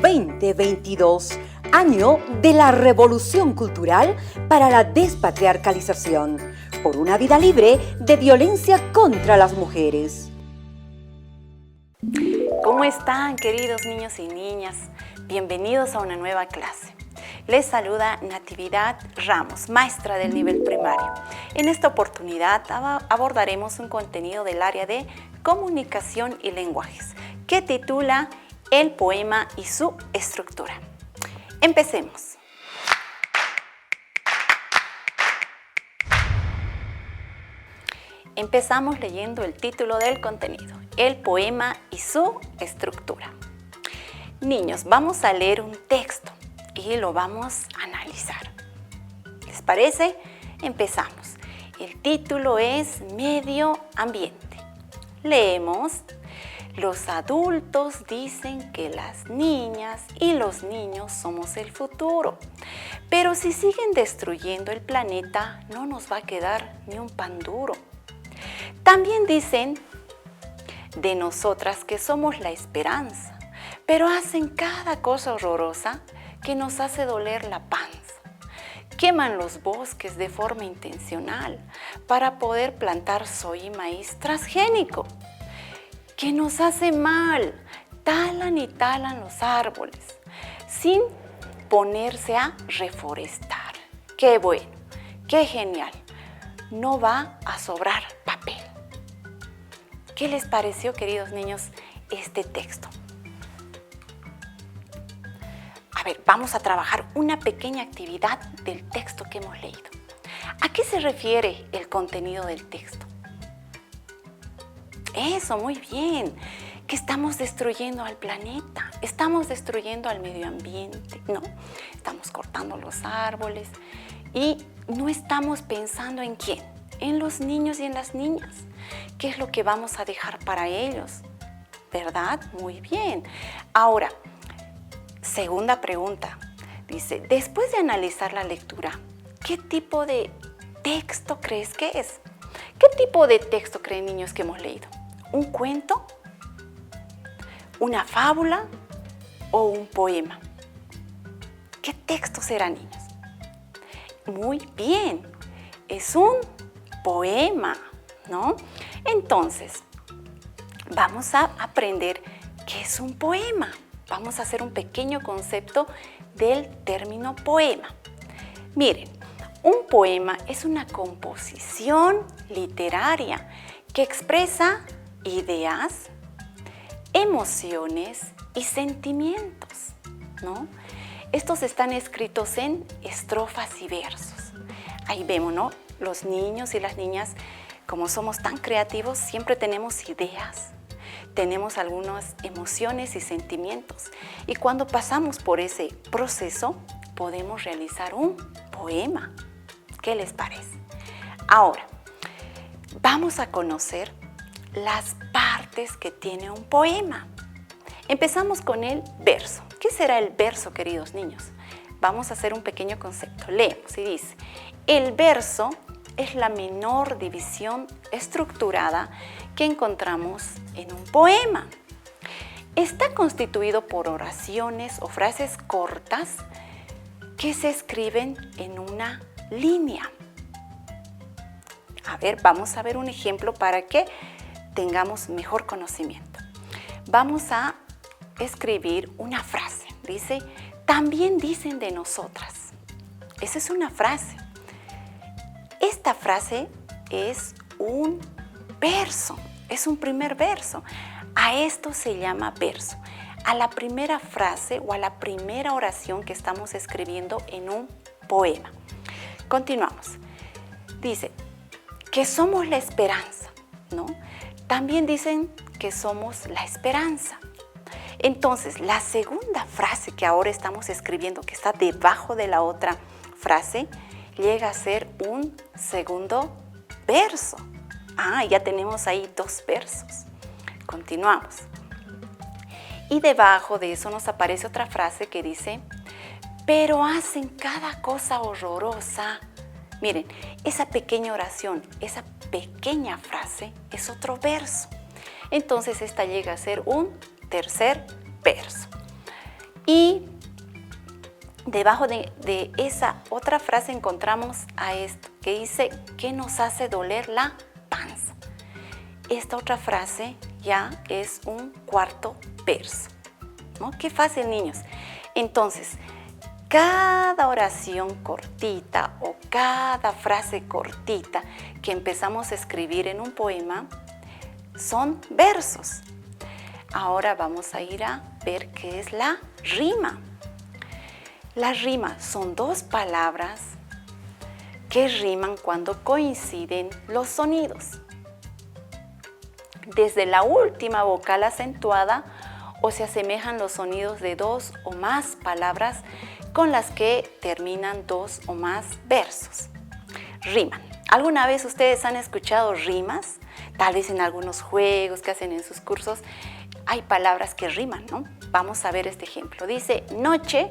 2022, año de la Revolución Cultural para la Despatriarcalización, por una vida libre de violencia contra las mujeres. ¿Cómo están, queridos niños y niñas? Bienvenidos a una nueva clase. Les saluda Natividad Ramos, maestra del nivel primario. En esta oportunidad abordaremos un contenido del área de comunicación y lenguajes, que titula El poema y su estructura. Empecemos. Empezamos leyendo el título del contenido, El poema y su estructura. Niños, vamos a leer un texto y lo vamos a analizar. ¿Les parece? Empezamos. El título es Medio Ambiente. Leemos. Los adultos dicen que las niñas y los niños somos el futuro, pero si siguen destruyendo el planeta, no nos va a quedar ni un pan duro. También dicen de nosotras que somos la esperanza, pero hacen cada cosa horrorosa que nos hace doler la panza. Queman los bosques de forma intencional para poder plantar soya y maíz transgénico, que nos hace mal. Talan y talan los árboles sin ponerse a reforestar. ¡Qué bueno! ¡Qué genial! No va a sobrar papel. ¿Qué les pareció, queridos niños, este texto? A ver, vamos a trabajar una pequeña actividad del texto que hemos leído. ¿A qué se refiere el contenido del texto? Eso, muy bien, que estamos destruyendo al planeta, estamos destruyendo al medio ambiente, ¿no? Estamos cortando los árboles y no estamos pensando en quién, en los niños y en las niñas. ¿Qué es lo que vamos a dejar para ellos? ¿Verdad? Muy bien. Ahora, segunda pregunta. Dice, después de analizar la lectura, ¿qué tipo de texto crees que es? ¿Qué tipo de texto creen, niños, que hemos leído? ¿Un cuento? ¿Una fábula? ¿O un poema? ¿Qué texto será, niños? Muy bien, es un poema, ¿no? Entonces, vamos a aprender qué es un poema. Vamos a hacer un pequeño concepto del término poema. Miren, un poema es una composición literaria que expresa ideas, emociones y sentimientos, ¿no? Estos están escritos en estrofas y versos. Ahí vemos, ¿no? Los niños y las niñas, como somos tan creativos, siempre tenemos ideas, tenemos algunas emociones y sentimientos. Y cuando pasamos por ese proceso, podemos realizar un poema. ¿Qué les parece? Ahora, vamos a conocer las partes que tiene un poema. Empezamos con el verso. ¿Qué será el verso, queridos niños? Vamos a hacer un pequeño concepto. Leemos y dice, el verso es la menor división estructurada que encontramos en un poema. Está constituido por oraciones o frases cortas que se escriben en una línea. A ver, vamos a ver un ejemplo para que tengamos mejor conocimiento. Vamos a escribir una frase. Dice, también dicen de nosotras. Esa es una frase. Esta frase es un verso, es un primer verso. A esto se llama verso. A la primera frase o a la primera oración que estamos escribiendo en un poema. Continuamos. Dice que somos la esperanza, ¿no? También dicen que somos la esperanza. Entonces, la segunda frase que ahora estamos escribiendo, que está debajo de la otra frase, llega a ser un segundo verso. Ya tenemos ahí dos versos. Continuamos. Y debajo de eso nos aparece otra frase que dice, pero hacen cada cosa horrorosa. Miren, esa pequeña oración, esa pequeña frase es otro verso. Entonces esta llega a ser un tercer verso. Y debajo de esa otra frase encontramos a esto que dice, ¿qué nos hace doler la panza? Esta otra frase ya es un cuarto verso, ¿no? Qué fácil, niños. Entonces, cada oración cortita o cada frase cortita que empezamos a escribir en un poema son versos. Ahora vamos a ir a ver qué es la rima. La rima son dos palabras que riman cuando coinciden los sonidos. Desde la última vocal acentuada o se asemejan los sonidos de dos o más palabras con las que terminan dos o más versos. Riman. ¿Alguna vez ustedes han escuchado rimas? Tal vez en algunos juegos que hacen en sus cursos hay palabras que riman, ¿no? Vamos a ver este ejemplo. Dice noche,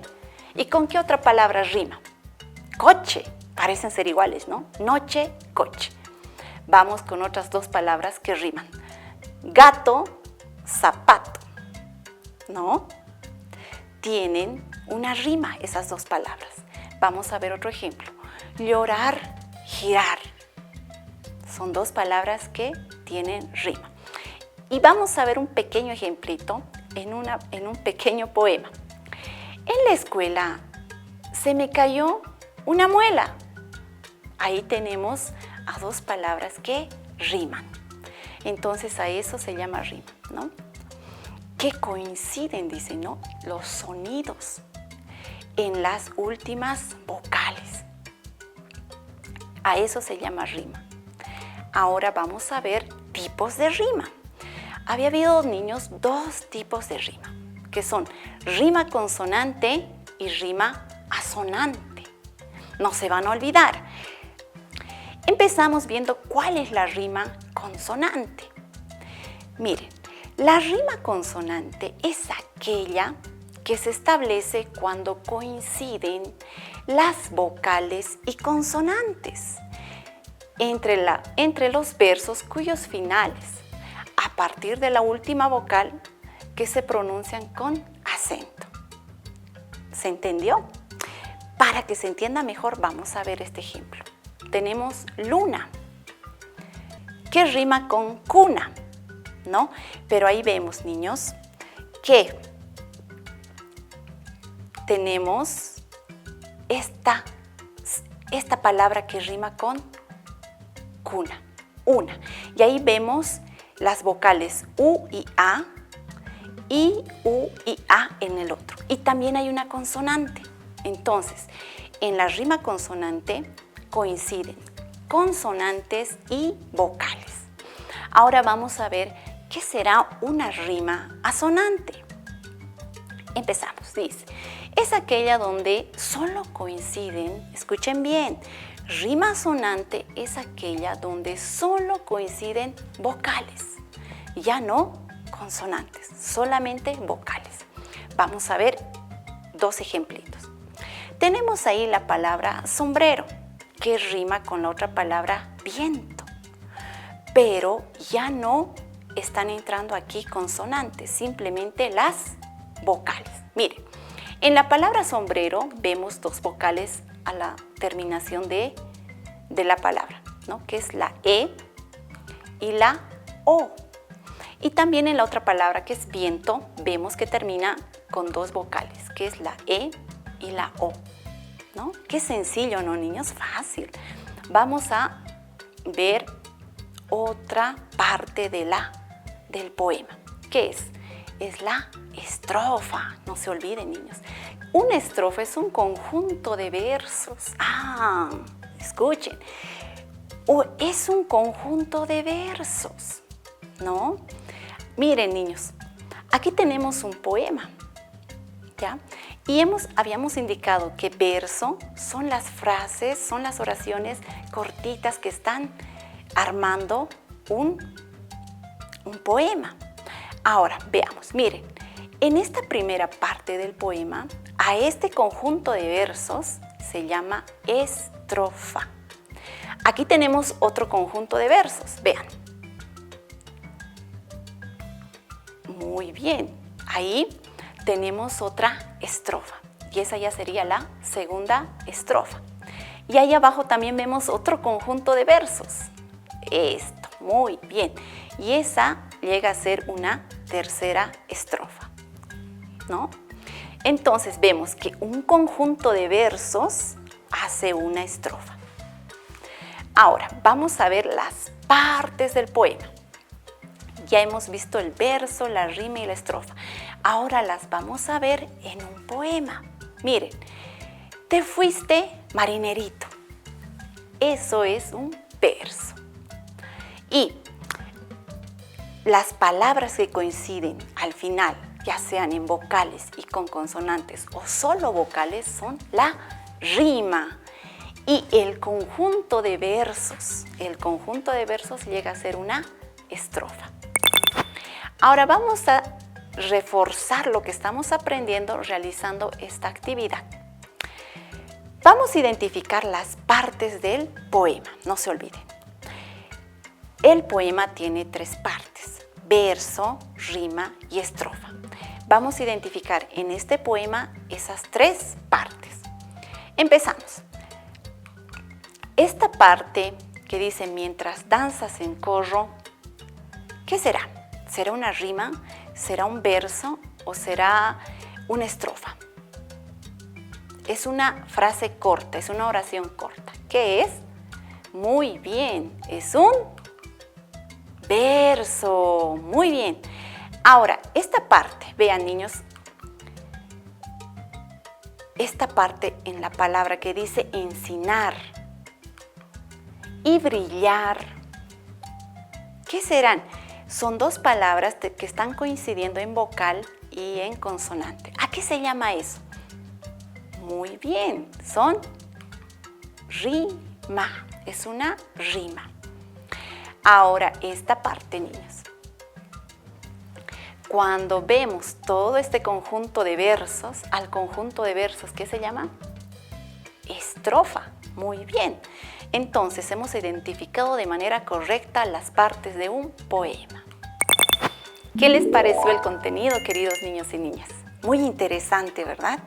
¿y con qué otra palabra rima? Coche. Parecen ser iguales, ¿no? Noche, coche. Vamos con otras dos palabras que riman. Gato, zapato, ¿no? Tienen una rima esas dos palabras. Vamos a ver otro ejemplo. Llorar, girar. Son dos palabras que tienen rima. Y vamos a ver un pequeño ejemplito en un pequeño poema. En la escuela se me cayó una muela. Ahí tenemos a dos palabras que riman. Entonces a eso se llama rima, ¿no? Que coinciden, dice, ¿no? Los sonidos en las últimas vocales. A eso se llama rima. Ahora vamos a ver tipos de rima. Había habido, niños, dos tipos de rima, que son rima consonante y rima asonante. No se van a olvidar. Empezamos viendo cuál es la rima consonante. Miren, la rima consonante es aquella que se establece cuando coinciden las vocales y consonantes entre los versos cuyos finales, a partir de la última vocal, que se pronuncian con acento. ¿Se entendió? Para que se entienda mejor, vamos a ver este ejemplo. Tenemos luna, que rima con cuna, ¿no? Pero ahí vemos, niños, que tenemos esta palabra que rima con cuna, una. Y ahí vemos las vocales U y A, y U y A en el otro. Y también hay una consonante. Entonces, en la rima consonante coinciden consonantes y vocales. Ahora vamos a ver qué será una rima asonante. Empezamos, dice, es aquella donde solo coinciden, escuchen bien, rima asonante es aquella donde solo coinciden vocales, ya no consonantes, solamente vocales. Vamos a ver dos ejemplitos. Tenemos ahí la palabra sombrero, que rima con la otra palabra viento, pero ya no están entrando aquí consonantes, simplemente las vocales. Miren, en la palabra sombrero vemos dos vocales a la terminación de la palabra, ¿no? Que es la E y la O. Y también en la otra palabra, que es viento, vemos que termina con dos vocales, que es la E y la O, ¿no? Qué sencillo, ¿no, niños? Fácil. Vamos a ver otra parte del poema. ¿Qué es? Es la estrofa. No se olviden, niños. Una estrofa es un conjunto de versos. Escuchen. Es un conjunto de versos, ¿no? Miren, niños, aquí tenemos un poema, ¿ya? Y habíamos indicado que verso son las frases, son las oraciones cortitas que están armando un poema. Ahora, veamos, miren, en esta primera parte del poema, a este conjunto de versos se llama estrofa. Aquí tenemos otro conjunto de versos, vean. Muy bien, ahí tenemos otra estrofa y esa ya sería la segunda estrofa. Y ahí abajo también vemos otro conjunto de versos. Esto, muy bien. Y esa llega a ser una tercera estrofa, ¿no? Entonces vemos que un conjunto de versos hace una estrofa. Ahora, vamos a ver las partes del poema. Ya hemos visto el verso, la rima y la estrofa. Ahora las vamos a ver en un poema. Miren, te fuiste, marinerito. Eso es un verso. Y las palabras que coinciden al final, ya sean en vocales y con consonantes o solo vocales, son la rima. Y el conjunto de versos llega a ser una estrofa. Ahora vamos a reforzar lo que estamos aprendiendo realizando esta actividad. Vamos a identificar las partes del poema, no se olviden. El poema tiene 3 partes, verso, rima y estrofa. Vamos a identificar en este poema esas 3 partes. Empezamos. Esta parte que dice mientras danzas en corro, ¿qué será? ¿Será una rima? ¿Será un verso? ¿O será una estrofa? Es una frase corta, es una oración corta. ¿Qué es? Muy bien, es un verso. Muy bien. Ahora, esta parte, vean niños, esta parte en la palabra que dice encinar y brillar, ¿qué serán? Son 2 palabras que están coincidiendo en vocal y en consonante. ¿A qué se llama eso? Muy bien, son rima, es una rima. Ahora, esta parte, niños. Cuando vemos todo este conjunto de versos, al conjunto de versos, ¿qué se llama? Estrofa. Muy bien. Entonces, hemos identificado de manera correcta las partes de un poema. ¿Qué les pareció el contenido, queridos niños y niñas? Muy interesante, ¿verdad?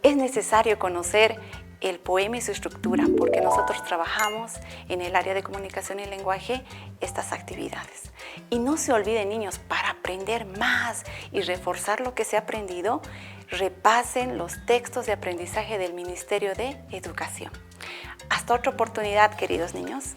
Es necesario conocer el poema y su estructura porque nosotros trabajamos en el área de comunicación y lenguaje estas actividades. Y no se olviden, niños, para aprender más y reforzar lo que se ha aprendido, repasen los textos de aprendizaje del Ministerio de Educación. Hasta otra oportunidad, queridos niños.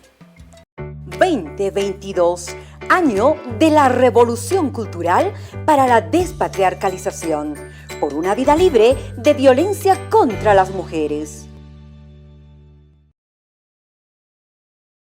2022, año de la revolución cultural para la despatriarcalización, por una vida libre de violencia contra las mujeres.